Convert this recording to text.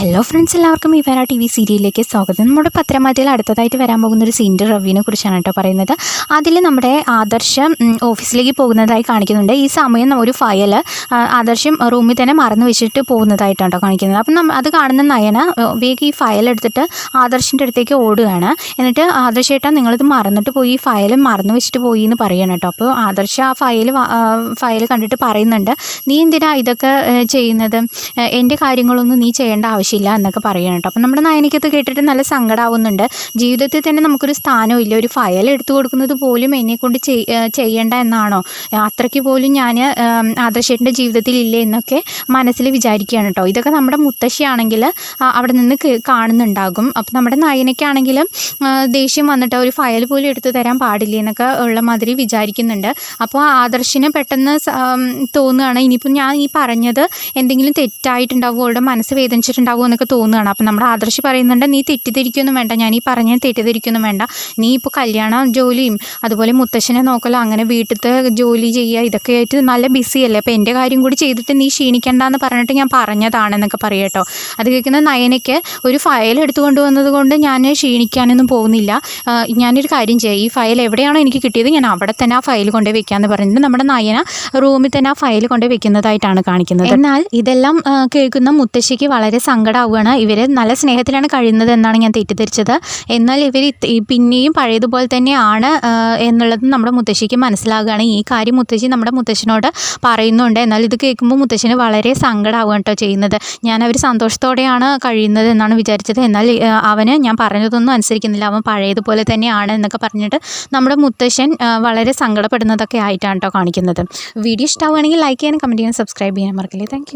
Hello friends, എല്ലാവർക്കും ഇവര T V സീരിയലിലേക്ക് സ്വാഗതം. നമ്മുടെ പത്രമാധ്യയിൽ അടുത്തതായിട്ട് വരാൻ പോകുന്ന ഒരു സീൻ്റെ റിവ്യൂവിനെ കുറിച്ചാണ് കേട്ടോ പറയുന്നത്. അതിൽ നമ്മുടെ ആദർശം ഓഫീസിലേക്ക് പോകുന്നതായി കാണിക്കുന്നുണ്ട്. ഈ സമയം ഒരു ഫയൽ ആദർശം റൂമിൽ തന്നെ മറന്നു വെച്ചിട്ട് പോകുന്നതായിട്ടാണ് കേട്ടോ കാണിക്കുന്നത്. അപ്പം അത് കാണുന്ന നയന വേഗം ഈ ഫയൽ എടുത്തിട്ട് ആദർശിൻ്റെ അടുത്തേക്ക് ഓടുകയാണ്. എന്നിട്ട് ആദർശേട്ടാ, നിങ്ങളിത് മറന്നിട്ട് പോയി, ഈ ഫയൽ മറന്നു വെച്ചിട്ട് പോയി എന്ന് പറയണം കേട്ടോ. അപ്പോൾ ആദർശ ആ ഫയൽ കണ്ടിട്ട് പറയുന്നുണ്ട്, നീ എന്തിനാ ഇതൊക്കെ ചെയ്യുന്നത്, എൻ്റെ കാര്യങ്ങളൊന്നും നീ ചെയ്യേണ്ട ആവശ്യമില്ല എന്നൊക്കെ പറയണം കേട്ടോ. അപ്പം നമ്മുടെ നയനിക്കത് കേട്ടിട്ട് നല്ല സങ്കടമാവുന്നുണ്ട്. ജീവിതത്തിൽ തന്നെ നമുക്കൊരു സ്ഥാനവും ഇല്ല, ഒരു ഫയൽ എടുത്തു കൊടുക്കുന്നത് പോലും എന്നെക്കൊണ്ട് ചെയ്യേണ്ട എന്നാണോ, അത്രയ്ക്ക് പോലും ഞാൻ ആദർശേട്ടൻ്റെ ജീവിതത്തിൽ ഇല്ലേ എന്നൊക്കെ മനസ്സിൽ വിചാരിക്കുകയാണ് കേട്ടോ. ഇതൊക്കെ നമ്മുടെ മുത്തശ്ശിയാണെങ്കിൽ അവിടെ നിന്ന് കാണുന്നുണ്ടാകും. അപ്പം നമ്മുടെ നയനയ്ക്കാണെങ്കിലും ദേഷ്യം വന്നിട്ട് ഒരു ഫയൽ പോലും എടുത്തു തരാൻ പാടില്ല എന്നൊക്കെ ഉള്ള മാതിരി വിചാരിക്കുന്നുണ്ട്. അപ്പോൾ ആദർശിന് പെട്ടെന്ന് തോന്നുകയാണ്, ഇനിയിപ്പോൾ ഞാൻ ഈ പറഞ്ഞത് എന്തെങ്കിലും തെറ്റായിട്ടുണ്ടാവുമോ, അവളുടെ മനസ്സ് വേദനിച്ചിട്ടുണ്ടാവുമോ എന്നൊക്കെ തോന്നുകയാണ്. അപ്പം നമ്മുടെ ആദർശ് പറയുന്നുണ്ട്, നീ തെറ്റിദ്ധരിക്കൊന്നും വേണ്ട, ഞാൻ ഈ പറഞ്ഞത് തെറ്റിദ്ധരിക്കൊന്നും വേണ്ട, നീ ഇപ്പോൾ കല്യാണ ജോലിയും അതുപോലെ മുത്തശ്ശനെ നോക്കലോ അങ്ങനെ വീട്ടിലത്തെ ജോലി ചെയ്യുക ഇതൊക്കെ ആയിട്ട് നല്ല ബിസിയല്ലേ, അപ്പോൾ എൻ്റെ കാര്യം കൂടി ചെയ്തിട്ട് നീ ക്ഷീണിക്കേണ്ടെന്ന് പറഞ്ഞിട്ട് ഞാൻ പറഞ്ഞതാണെന്നൊക്കെ പറയാം കേട്ടോ. അത് കേൾക്കുന്ന നയനയ്ക്ക് ഒരു ഫയൽ എടുത്തു കൊണ്ടുവന്നത് കൊണ്ട് ഞാൻ ക്ഷീണിക്കാനൊന്നും പോകുന്നില്ല, ഞാനൊരു കാര്യം ചെയ്യാം, ഈ ഫയൽ എവിടെയാണോ എനിക്ക് കിട്ടിയത് ഞാൻ അവിടെ തന്നെ ആ ഫയൽ കൊണ്ടുപോയി വെക്കാമെന്ന് പറഞ്ഞിട്ട് നമ്മുടെ നയന റൂമിൽ തന്നെ ആ ഫയൽ കൊണ്ടുപോയി വെക്കുന്നതായിട്ടാണ് കാണിക്കുന്നത്. എന്നാൽ ഇതെല്ലാം കേൾക്കുന്ന മുത്തശ്ശിക്ക് വളരെ സങ്കടമാവുകയാണ്. ഇവർ നല്ല സ്നേഹത്തിലാണ് കഴിയുന്നത് എന്നാണ് ഞാൻ തെറ്റിദ്ധരിച്ചത്, എന്നാൽ ഇവർ പിന്നെയും പഴയതുപോലെ തന്നെയാണ് എന്നുള്ളത് നമ്മുടെ മുത്തശ്ശിക്ക് മനസ്സിലാകുകയാണ്. ഈ കാര്യം മുത്തശ്ശി നമ്മുടെ മുത്തശ്ശനോട് പറയുന്നുണ്ട്. എന്നാൽ ഇത് കേൾക്കുമ്പോൾ മുത്തശ്ശന് വളരെ സങ്കടമാവുകയാണ് കേട്ടോ ചെയ്യുന്നത്. ഞാൻ അവർ സന്തോഷത്തോടെയാണ് കഴിയുന്നത് എന്നാണ് വിചാരിച്ചത്, എന്നാൽ അവന് ഞാൻ പറഞ്ഞതൊന്നും അനുസരിക്കുന്നില്ല, അവൻ പഴയതുപോലെ തന്നെയാണ് എന്നൊക്കെ പറഞ്ഞിട്ട് നമ്മുടെ മുത്തശ്ശൻ വളരെ സങ്കടപ്പെടുന്നതൊക്കെ ആയിട്ടാണ് കേട്ടോ കാണിക്കുന്നത്. വീഡിയോ ഇഷ്ടമാവുകയാണെങ്കിൽ ലൈക്ക് ചെയ്യാനും കമൻറ്റ് ചെയ്യാനും സബ്സ്ക്രൈബ് ചെയ്യാനും മറക്കില്ലേ. താങ്ക്